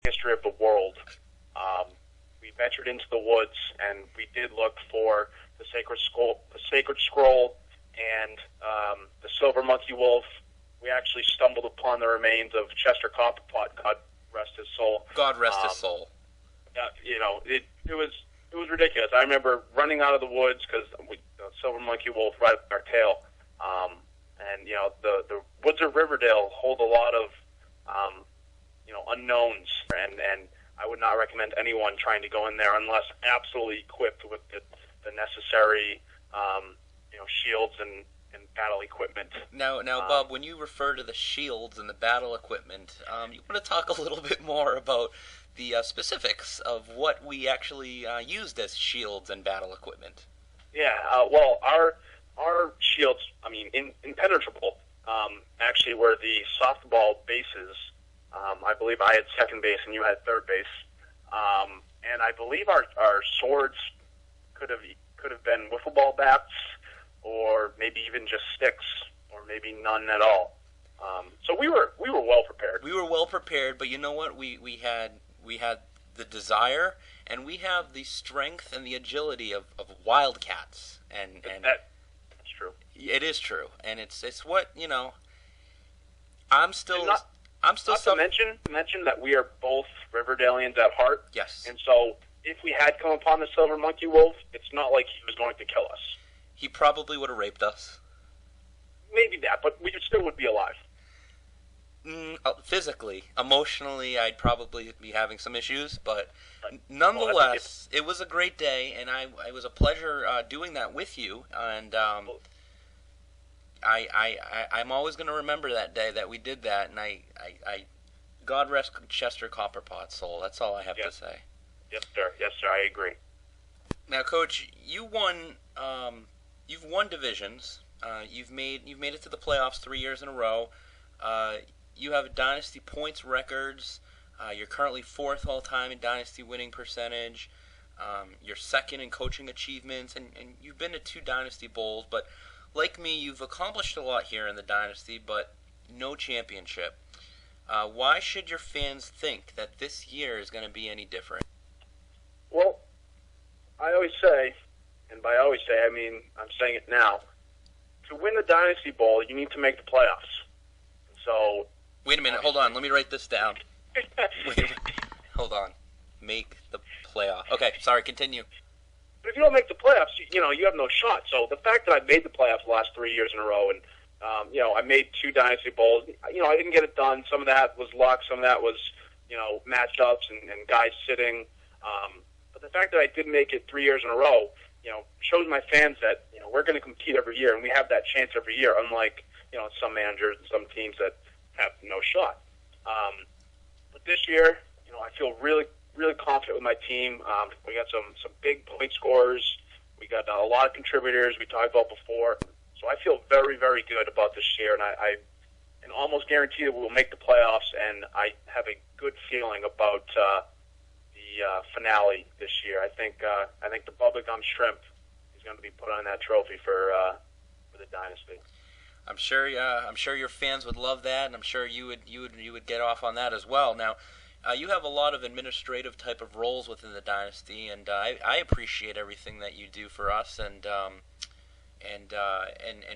history of the world. We ventured into the woods, and we did look for the Sacred Scroll, and the Silver Monkey Wolf. We actually stumbled upon the remains of Chester Copperpot. God rest his soul. God rest his soul. It was ridiculous. I remember running out of the woods because the Silver Monkey Wolf right up our tail. And the woods of Riverdale hold a lot of unknowns, and I would not recommend anyone trying to go in there unless absolutely equipped with the necessary shields and battle equipment. Now, Bob, when you refer to the shields and the battle equipment, you want to talk a little bit more about the specifics of what we actually used as shields and battle equipment. Yeah, well, our shields, impenetrable, actually were the softball bases. I believe I had second base and you had third base. And I believe our swords could have been wiffle ball bats, or maybe even just sticks, or maybe none at all. So we were well prepared. We were well prepared, but you know what? We had the desire, and we have the strength and the agility of wildcats, and that's true. It is true, and it's what I'm still. Not to mention that we are both Riverdalians at heart. Yes. And so if we had come upon the Silver Monkey Wolf, it's not like he was going to kill us. He probably would have raped us. Maybe that, but we still would be alive. Physically. Emotionally, I'd probably be having some issues, but nonetheless, it was a great day, and it was a pleasure doing that with you, and I'm always going to remember that day that we did that, and I God rest Chester Copperpot's soul. That's all I have to say. Yes, sir. Yes, sir. I agree. Now, Coach, you've won divisions. You've made it to the playoffs 3 years in a row. You have Dynasty points records. You're currently 4th all time in Dynasty winning percentage. You're 2nd in coaching achievements, and you've been to 2 Dynasty Bowls. But like me, you've accomplished a lot here in the Dynasty, but no championship. Why should your fans think that this year is going to be any different? Well, I always say, and by always say, I mean I'm saying it now, to win the Dynasty Bowl, you need to make the playoffs. So... Wait a minute, hold on, let me write this down. Hold on. Make the playoff. Okay, sorry, continue. But if you don't make the playoffs, you have no shot. So the fact that I've made the playoffs the last 3 years in a row, and I made 2 Dynasty Bowls. I didn't get it done. Some of that was luck. Some of that was, matchups and guys sitting. But the fact that I did make it 3 years in a row, shows my fans that we're going to compete every year, and we have that chance every year. Unlike some managers and some teams that have no shot. But this year, I feel really, really confident with my team. We got some big point scorers. We got a lot of contributors we talked about before. So I feel very, very good about this year, and I can almost guarantee that we'll make the playoffs, and I have a good feeling about the finale this year. I think the bubblegum shrimp is going to be put on that trophy for the Dynasty. I'm sure your fans would love that, and I'm sure you would get off on that as well. Now, you have a lot of administrative type of roles within the Dynasty, and I appreciate everything that you do for us. And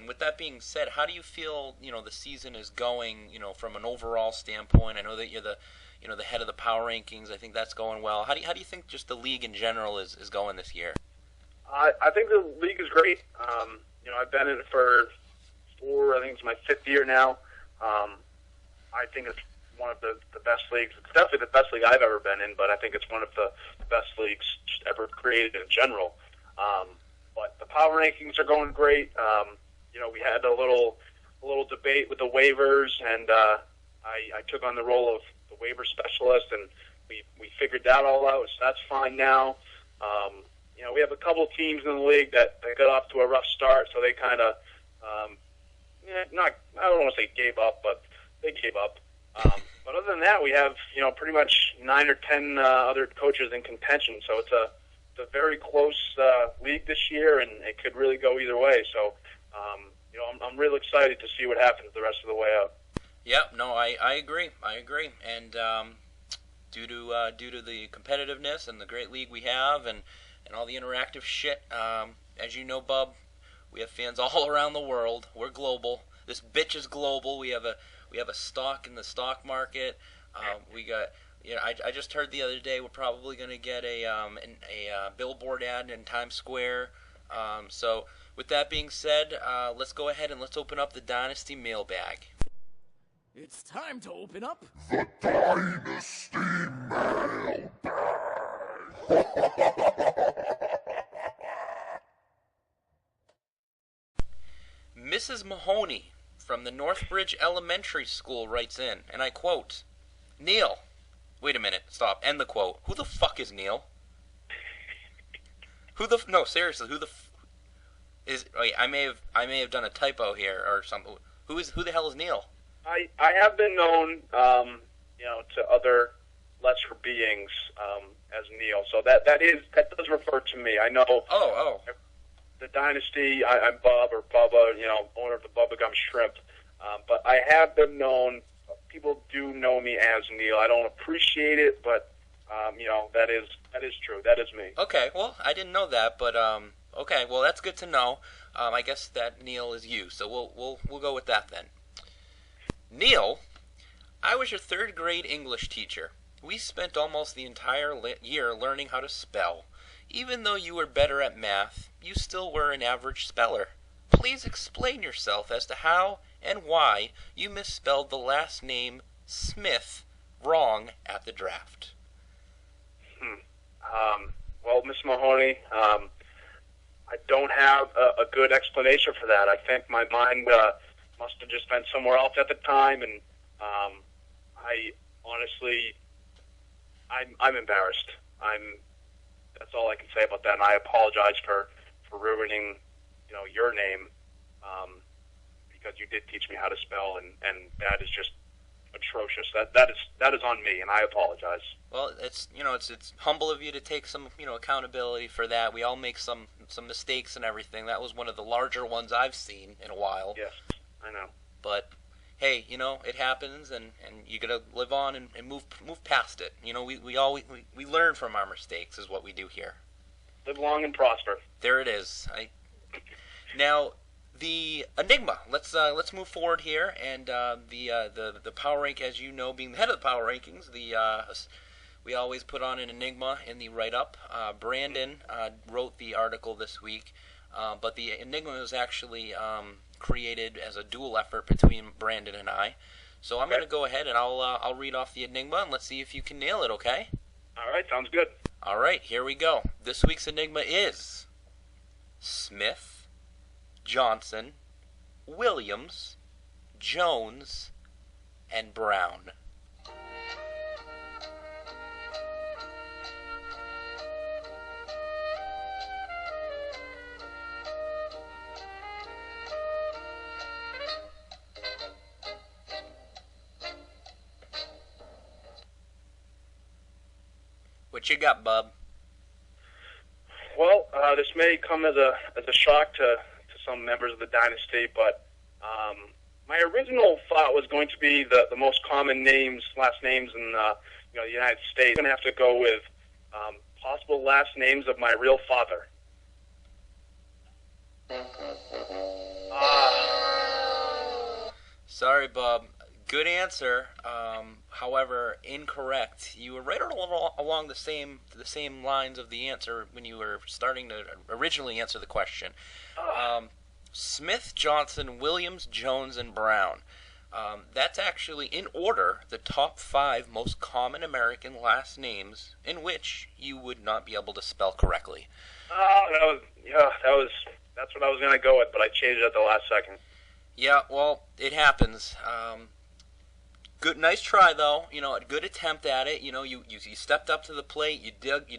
with that being said, how do you feel the season is going? From an overall standpoint, I know that you're the head of the power rankings. I think that's going well. How do you think just the league in general is going this year? I think the league is great. I've been in it for I think it's my 5th year now. I think it's one of the best leagues. It's definitely the best league I've ever been in, but I think it's one of the best leagues just ever created in general. But the power rankings are going great. We had a little debate with the waivers, and I took on the role of the waiver specialist, and we figured that all out. So that's fine now. We have a couple of teams in the league that got off to a rough start, so they kind of I don't want to say gave up, but they gave up. But other than that, we have pretty much 9 or 10 other coaches in contention. So it's a very close league this year, and it could really go either way. So I'm really excited to see what happens the rest of the way out. Yeah, no, I agree. And due to the competitiveness and the great league we have, and all the interactive shit. As you know, Bub, we have fans all around the world. We're global. This bitch is global. We have a stock in the stock market. We got. I just heard the other day we're probably going to get a billboard ad in Times Square. So with that being said, let's go ahead and let's open up the Dynasty mailbag. It's time to open up the Dynasty mailbag. Mrs. Mahoney from the Northbridge Elementary School writes in, and I quote, Neil. Wait a minute, stop, end the quote. Who the fuck is Neil? No, seriously, wait, I may have done a typo here or something. Who the hell is Neil? I have been known, to other lesser beings as Neil. So that does refer to me. I know. Oh. The Dynasty. I'm Bob or Bubba. Owner of the Bubba Gum Shrimp. But I have been known. People do know me as Neil. I don't appreciate it, but that is true. That is me. Okay. Well, I didn't know that, but okay. Well, that's good to know. I guess that Neil is you. So we'll go with that then. Neil, I was your third grade English teacher. We spent almost the entire year learning how to spell. Even though you were better at math, you still were an average speller. Please explain yourself as to how and why you misspelled the last name Smith wrong at the draft. Well, Miss Mahoney, I don't have a good explanation for that. I think my mind must have just been somewhere else at the time, and I honestly, I'm embarrassed. That's all I can say about that, and I apologize for ruining, your name, because you did teach me how to spell, and that is just atrocious. That is on me, and I apologize. Well, it's humble of you to take some accountability for that. We all make some mistakes and everything. That was one of the larger ones I've seen in a while. Yes, I know. But hey, it happens, and you gotta live on and move past it. We learn from our mistakes, is what we do here. Live long and prosper. There it is. Now the Enigma. Let's move forward here, and the power rank, as you know, being the head of the power rankings, we always put on an Enigma in the write-up. Brandon wrote the article this week, but the Enigma was actually created as a dual effort between Brandon and I. So I'm going to go ahead and I'll read off the Enigma, and let's see if you can nail it, okay? All right, sounds good. All right, here we go. This week's Enigma is Smith, Johnson, Williams, Jones, and Brown. What you got, bub? Well, this may come as a shock to some members of the Dynasty, but my original thought was going to be the most common last names in the United States. I'm going to have to go with possible last names of my real father. Sorry, Bob. Good answer. However, incorrect. You were right along the same lines of the answer when you were starting to originally answer the question. Smith, Johnson, Williams, Jones, and Brown. That's actually, in order, the top 5 most common American last names in which you would not be able to spell correctly. That's what I was going to go with, but I changed it at the last second. Yeah, well, it happens. Good, nice try though. A good attempt at it. You stepped up to the plate. You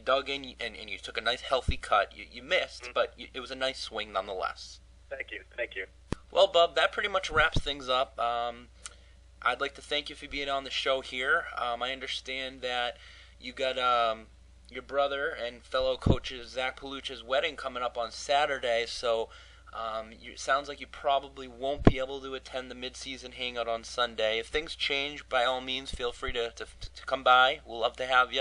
dug in, and you took a nice healthy cut. You missed, but it was a nice swing nonetheless. Thank you. Well, Bub, that pretty much wraps things up. I'd like to thank you for being on the show here. I understand that you got your brother and fellow coach Zach Palucha's wedding coming up on Saturday, so Sounds like you probably won't be able to attend the mid-season hangout on Sunday. If things change, by all means, feel free to come by. We'll love to have you.